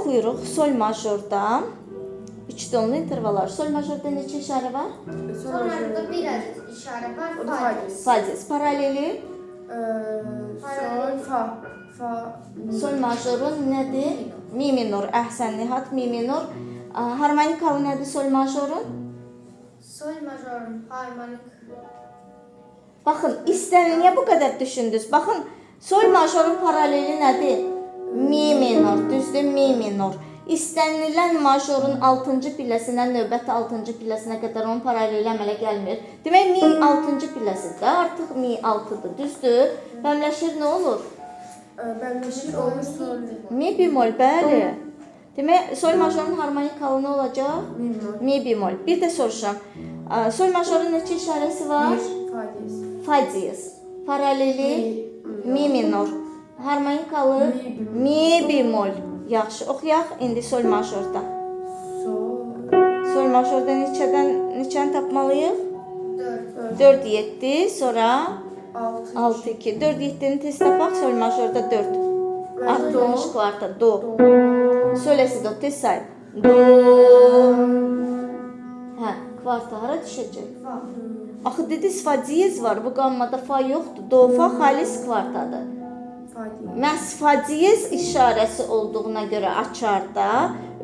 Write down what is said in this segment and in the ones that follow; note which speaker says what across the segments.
Speaker 1: oxuyuruq sol majorda. 3 tonlu intervallar. Sol majorda neçə işarə var?
Speaker 2: Sol majorda bir adet işarə var.
Speaker 3: O da fa diez.
Speaker 1: Fa diez. Paraleli
Speaker 3: Sol, fa, fa, mi.
Speaker 1: sol majorun nədir? Mi minor. Əhsən Nihat, mi minor. Harmonikalı nədir sol majorun?
Speaker 2: Sol majorun harmonik.
Speaker 1: Baxın, niyə bu qədər düşündünüz? Baxın, sol majorun paraleli nədir? Mi minor, düzdür? Mi minor. İstənilən majorun 6-cı pilləsinə, növbəti 6-cı pilləsinə qədər onun paraleli əmələ gəlmir. Demək, mi 6-cı pilləsidir, artıq mi 6-dır, düzdür? Bəmləşir nə olur?
Speaker 3: Bəmləşir olur sol.
Speaker 1: Mi bemol, bəli. Demək, sol majorun harmonikalı nə olacaq?
Speaker 3: Mi bemol.
Speaker 1: Mi bemol. Bir də soruşam. Sol majorun neçə işarəsi var?
Speaker 3: Bir, fa diez.
Speaker 1: Fa diez. Paraleli mi minor. Harmonikalı mi bemol. Yaxşı, oxuyaq indi sol majorda.
Speaker 3: Sol.
Speaker 1: Sol majorda neçəni tapmalıyıq?
Speaker 2: 4.
Speaker 1: 4, 7, sonra 6, 2. 4, 7-ni tez tapaq, sol majorda 4. Artırılmış kvarta, do. Söyləsi do, tez say. Do. Hə, kvarta hara düşəcək?
Speaker 2: Fa.
Speaker 1: Axı dediniz fa diyez var, bu qammada fa yoxdur. Do, fa xalis kvartadır.
Speaker 3: Fa diez.
Speaker 1: Məhz fa diyez işarəsi olduğuna görə açarda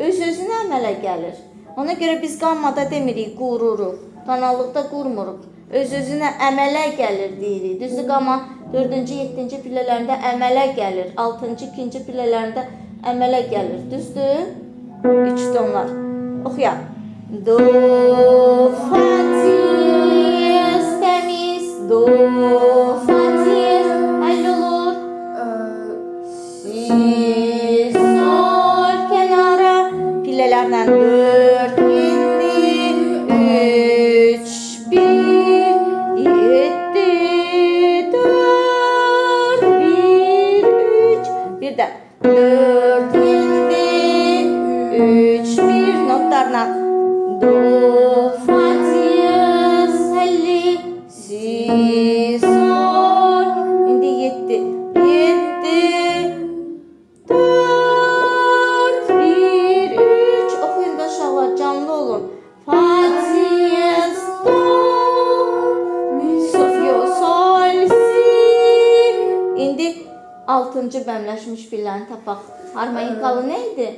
Speaker 1: öz-özünə əmələ gəlir. Ona görə biz qammada demirik, qururuq. Tonallıqda qurmuruq. Öz-özünə əmələ gəlir deyirik. Düzdür, qamma 4-cü, 7-ci pillələrində əmələ gəlir. 6-cı, 2-ci pillələrində əmələ gəlir. Düzdür? 3 tonlar. Oxuyaq. Do, fa diyez, təmiz. Do, fa diyez. Həll olur. Si, sol, kənara. Pillələrlə 4, 7, 3, 1, 7, 4, 1, 3. Bir də 4, 7, 3, 1. Notlarla. Do, fa diyez, həlli, si, sol. İndi 7, 7, 4, 1, 3. Oxuyun da uşaqlar, canlı olun. Fa diyez, do, sol, si. İndi 6-cı bəmləşmiş pilləni tapaq. Harmonikalı nə idi?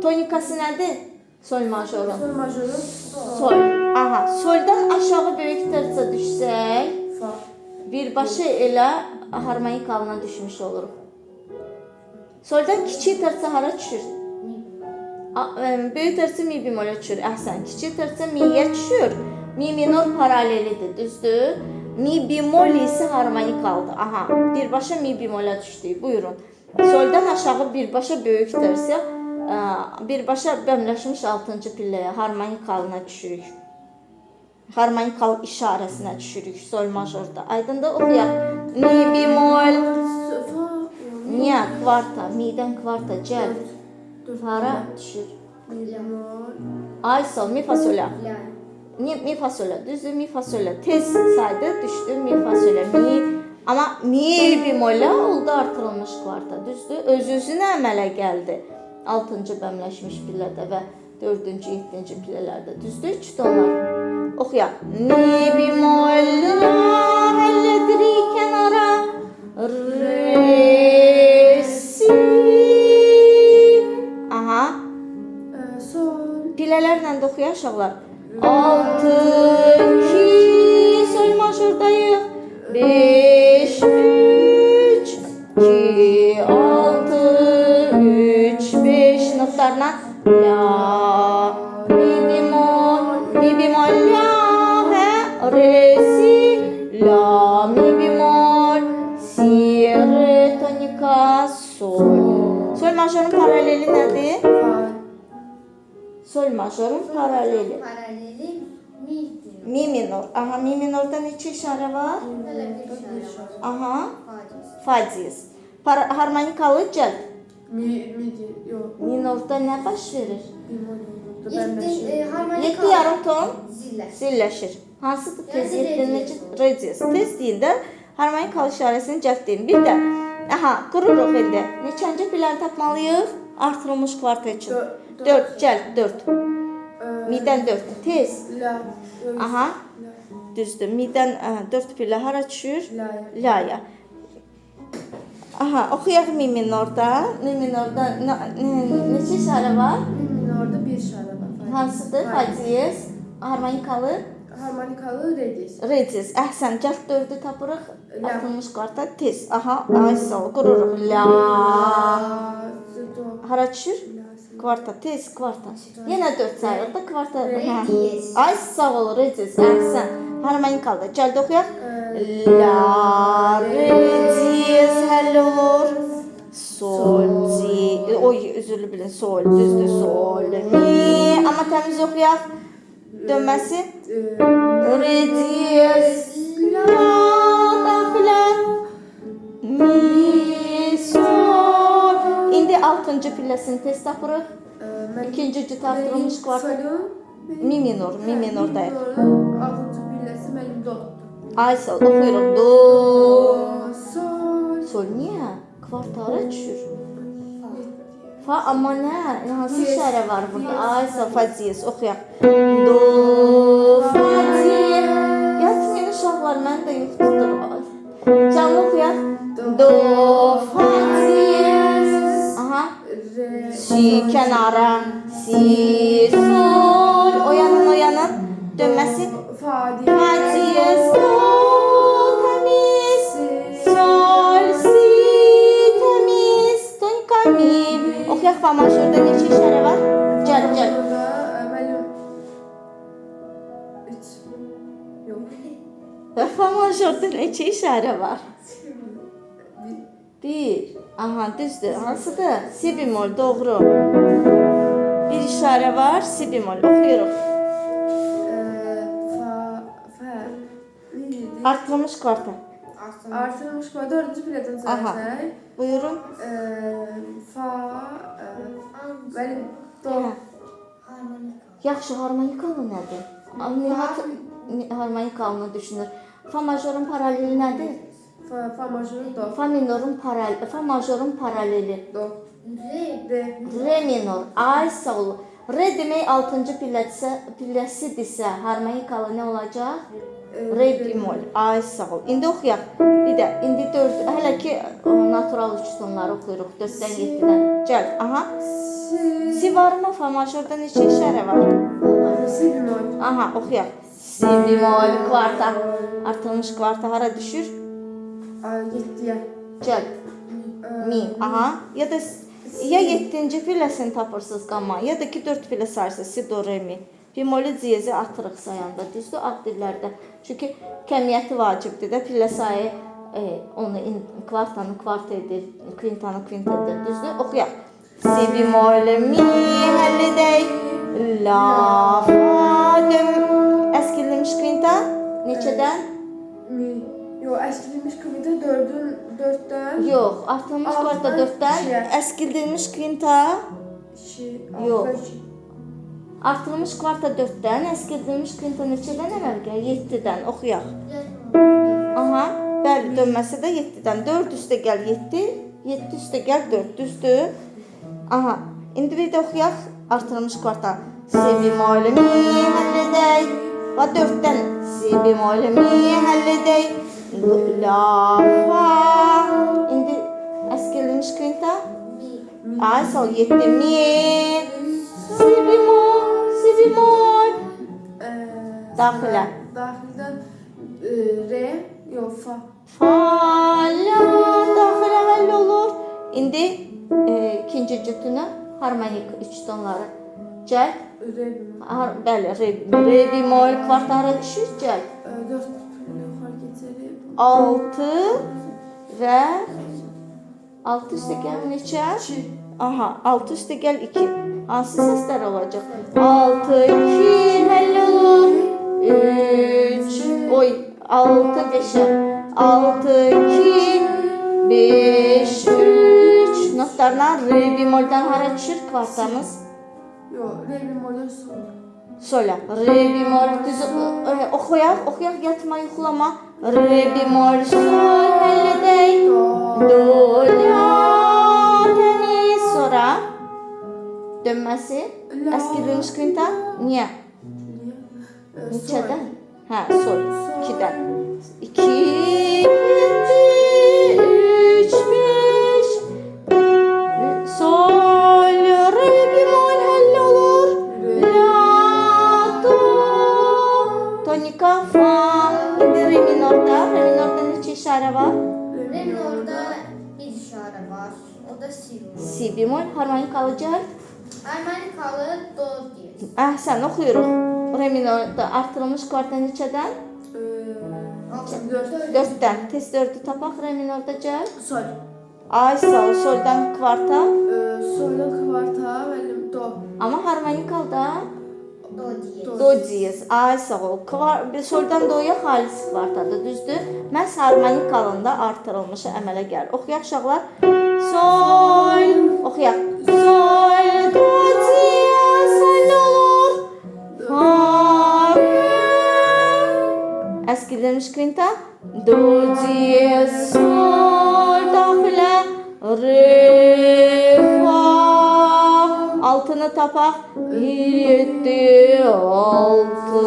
Speaker 1: Tonikası nədir? Sol majorun.
Speaker 3: Sol majorun
Speaker 1: Sol. Aha, soldan aşağı böyük tərsə düşsək,
Speaker 3: fa.
Speaker 1: birbaşa elə harmonikalına düşmüş oluruq. Soldan kiçik tərsə hara düşür? Böyük tərsə mi bemolə düşür. Əhsən, kiçik tərsə miyə düşür. Mi minor paralelidir, düzdür? Mi bemol isə harmonikaldır. Aha, birbaşa mi bemolə düşdük. Buyurun. Soldan aşağı birbaşa böyük tərsə, birbaşa bəmləşmiş 6-cı pilləyə, harmonikalına düşürük. Harmonikal işarəsinə düşürük sol majorda. Aydındır, oxuyaq. Mi bemol.
Speaker 3: Fa.
Speaker 1: Niyə? Kvarta. Midən kvarta. Cəld. Hara düşür?
Speaker 3: Mi bemol.
Speaker 1: Ay sol. Mi fa solə.
Speaker 2: La.
Speaker 1: Mi fa solə. Düzdür, mi fa solə. Tez saydı, düşdü mi fa solə. Mi. Amma mi bemolə oldu artırılmış kvarta. Düzdür, öz-özünə əmələ gəldi. 6-cı bəmləşmiş pillədə və 4-cü, 7-ci pillələrdə. Düzdür, 3 tonlar. Oxuyaq. Mi bemol, la, həllədirik kənara. Re, si. Aha.
Speaker 3: Sol.
Speaker 1: Pillələrlə də oxuyaq uşaqlar. 6, 2, sol majordayıq. 5, 3, 2, 6, 3, 5 notlarla. La, mi bemol, la, hə, re, si, la, mi bemol, si, re, tonika, sol. Sol majorun paraleli nədir?
Speaker 3: Fa.
Speaker 1: Sol majorun paraleli.
Speaker 2: Paraleli mi.
Speaker 1: Mi minor. Aha, mi minorda neçə işarə var?
Speaker 2: Belə bir işarə var.
Speaker 1: Aha,
Speaker 2: Fa diez.
Speaker 1: fa diez. Harmonikalı cəld.
Speaker 3: Mi diez. Yox.
Speaker 1: Minorda nə baş verir?
Speaker 3: Bemol.
Speaker 2: 7
Speaker 1: 7
Speaker 2: harmonika.
Speaker 1: yarım ton
Speaker 2: Zillər.
Speaker 1: zilləşir. Hansıdır tez?
Speaker 2: Yəni
Speaker 1: 7
Speaker 2: re
Speaker 1: necə? Re diez. Tez deyin də harmonikalı işarəsini cəld deyin. Bir də Aha, qururuq indi. Neçənci pilləri tapmalıyıq? Artırılmış kvarta üçün. 4, gəl, 4. Midən 4. Tez.
Speaker 3: La. Yox.
Speaker 1: Aha,
Speaker 3: La.
Speaker 1: düzdür. Midən 4 pillə hara düşür?
Speaker 3: La'ya.
Speaker 1: La'ya. Aha, oxuyaq mi minorda. Mi minorda neçə işarə var?
Speaker 3: Mi minorda bir işarə var.
Speaker 1: Hansıdır? Faziyes, harmonikalı,
Speaker 3: Harmonikalı redis.
Speaker 1: redis. Əhsən, gəl 4-ü tapırıq.
Speaker 3: La.
Speaker 1: Artırılmış kvarta tez. Aha, ay sağ ol, qururuq. La.
Speaker 3: Do.
Speaker 1: Hara düşür?
Speaker 3: La.
Speaker 1: Kvarta, tez, kvarta. Yenə 4 sayırıq da kvarta.
Speaker 2: Redis.
Speaker 1: Ay sağ ol, redis. Əhsən. Harmonikalı. Gəl də oxuyaq. La, redis, həll olur. Sol, di. Oy, üzürlü bilin. Sol, düzdür. Sol, mi. Amma təmiz oxuyaq. Dönməsi. Redis, la, daxilə. Mi, sol. İndi 6-cı pilləsini tez tapırıq. İkinci cüt artırılmış kvarta. Mi minor, mi minordayıq.
Speaker 3: 6-cı pilləsi mənim do.
Speaker 1: Ay sol, oxuyuruq. Do.
Speaker 3: Sol.
Speaker 1: Sol niyə? Kvartara düşür. Fa, amma nə? Hansı işarə var burada? Ay sol, fa diyez, oxuyaq. Do, fa diyez. Yatmayın uşaqlar, mən də yoxdur. Canlı oxuyaq. Do, fa diyez. Aha.
Speaker 3: Re.
Speaker 1: Si, kənara. Si, sol. Oyanın, oyanın. Dönməsi.
Speaker 3: Fa.
Speaker 1: Fa diyez, do, təmiz. Sol, si, təmiz. Tonka, mi. Oxuyaq fa majorda neçə işarə var? Gəl, gəl.
Speaker 3: Mənim 3. Yox.
Speaker 1: Fa majorda neçə işarə var? 1. Aha, düzdür. Hansıdır? Si bemol, doğru. Bir işarə var, si bemol. Oxuyuruq.
Speaker 3: Fa. Ne dedi?
Speaker 1: Artırılmış kvarta.
Speaker 3: Artırılmış kva 4-cü pillədən
Speaker 1: Aha.
Speaker 3: sayacaq.
Speaker 1: Buyurun.
Speaker 3: Fa. Mənim do.
Speaker 1: Hə.
Speaker 2: Harmonika.
Speaker 1: Yaxşı, harmonikalı nədir? Nihat harmonikalını düşünür. Fa majorun paraleli nədir?
Speaker 3: Fa major do.
Speaker 1: Fa minorun paraleli, fa majorun paraleli.
Speaker 3: Do.
Speaker 2: Re.
Speaker 3: Re.
Speaker 1: Re minor. Ay sağ ol. Re demək 6-cı pilləsidirsə, harmonikalı nə olacaq? Re bemol. Ay sağ ol. İndi oxuyaq. Bir də indi 4, hələ ki natural 3 tonları oxuyuruq 4-dən 7-dən. Gəl. Aha. Si var mı? Fa majorda neçə işarə var?
Speaker 3: Si bemol.
Speaker 1: Aha, oxuyaq. Si bemol kvarta. Artırılmış kvarta hara düşür?
Speaker 3: 7-yə.
Speaker 1: Gəl. Mi. Aha. Ya da ya 7-ci pilləsini tapırsınız qamma, ya da ki 4 pillə sayırsınız. Si, do, re, mi. Bemoli diyezi atırıq sayanda. Düzdür? Ad dillərdə. Çünki kəmiyyəti vacibdir də. Pillə sayı onu kvartanı kvart edir, kvintanı kvint edir. Düzdür? Oxuyaq. Si bemol, mi, həll edək. La, fa, əskilmiş kvinta. Neçədən?
Speaker 3: Mi. Yox, əskilmiş kvintə 4-dən.
Speaker 1: Yox, artırılmış kvarta 4-dən. Əskildilmiş kvinta.
Speaker 3: 2.
Speaker 1: Yox. Artırılmış kvarta 4-dən, əskildilmiş kvinta neçədən əməl gəlir? 7-dən. Oxuyaq. Aha, bəli, dönməsi də 7-dən. 4 üstə gəl 7, 7 üstə gəl 4, düzdür? Aha, indi bir də oxuyaq artırılmış kvarta. Si bemol, mi, həll edək. Və 4-dən si bemol, mi, həll edək. La, fa. İndi əskildilmiş kvinta. Ay, sağ ol, 7, mi. Si bemol, si bemol. Daxilə.
Speaker 3: Daxildən re, yox, fa.
Speaker 1: Fa, la, daxilə həll olur. İndi ikinci cütünü harmonik 3 tonları. Gəl.
Speaker 3: Re bemol.
Speaker 1: Bəli, re bemol kvarta hara düşür? Gəl.
Speaker 3: 4 pillə yuxarı keçərik.
Speaker 1: 6 və 6 üstə gəl neçə?
Speaker 3: 2.
Speaker 1: Aha, 6 üstə gəl 2. Hansı səslər olacaq? 6, 2, həll olur. 3, oy, 6, 5-ə. 6, 2, 5, 3. Notlarla re bemoldan hara düşür kvartamız?
Speaker 3: Yox, re bemoldan sol.
Speaker 1: Sola. Re bemol düz oxuyaq, yatma, yuxlama. re bemol sol həll edək. Do la təmiz. Sonra dönməsi.
Speaker 3: La.
Speaker 1: Əskilmiş quinta. Niyə? Neçədən? Hə, sol. 2-dən. 2, 3, 5. Sol, re bemol həll olur. La, do. Tonika, fa. İndi re minorda. Re minorda neçə işarə var?
Speaker 2: Re'nin orada bir işare var. O da si bemol.
Speaker 1: Si bemol, harmonikalı cəld.
Speaker 2: Harmonikalı do diyez.
Speaker 1: Əhsən, oxuyuruq. Re minorda artırılmış kvarta neçədən?
Speaker 3: 4.
Speaker 1: 4-dən. Tez 4-ü tapaq. Re minorda cəld.
Speaker 3: Sol.
Speaker 1: Ay sağ ol, soldan kvarta.
Speaker 3: Solda kvarta bəli do.
Speaker 1: Amma harmonikalıda
Speaker 2: Do diyez.
Speaker 1: do diyez. Ay sağ ol. Soldan doya xalis kvartadır, düzdür? Məhz harmonikalında artırılmışı əmələ gəlir. Oxuyaq uşaqlar. Sol. Oxuyaq. Sol, do diyez, həll olur. Fa, re. Əskilmiş quinta. Do diyez, sol, daxilə. Re, fa. Altını tapaq. 7, 6.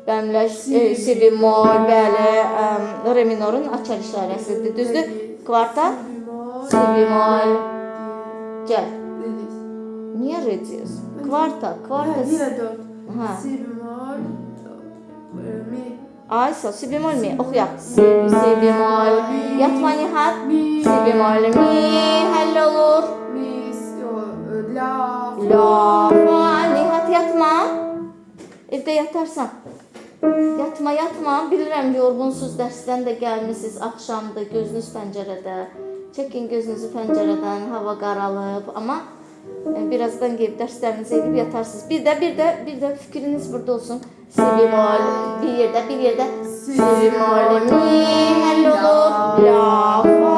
Speaker 1: Bəmləş, si bemol, bəli, re minorun açar işarəsidir, düzdür? Kvarta, si bemol. Gəl. Niyə re diyoruz? Kvarta.
Speaker 3: Yine 4.
Speaker 1: Ha.
Speaker 3: Si bemol. Mi.
Speaker 1: Ay sağ, si bemol mi? Oxuyaq. Si bemol. Yatma nihat. Si bemol mi. Həll olur.
Speaker 3: Mi. La.
Speaker 1: La, fa, nihat yatma. Evdə yatarsan. Yatma. Bilirəm, yorğunsuz, dərsdən də gəlmisiniz, axşamdır, gözünüz pəncərədə. Çəkin gözünüzü pəncərədən, hava qaralıb. Amma birazdan gəlib dərslərinizi edib yatarsınız. Bir də fikriniz burada olsun. Si bemol, bir yerdə. Si bemol, mi, həll olur. La, fa,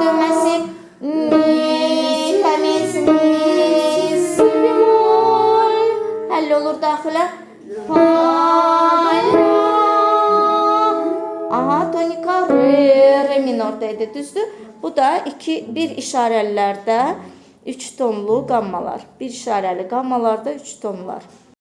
Speaker 1: dönməsi. Mi, təmiz, mi, si bemol. Həll olur daxilə. Fa, la. Aha, tonika, re minordaydı, düzdür? Bu da bir işarəlilərdə 3 tonlu qammalar. Bir işarəli qammalarda 3 tonlar.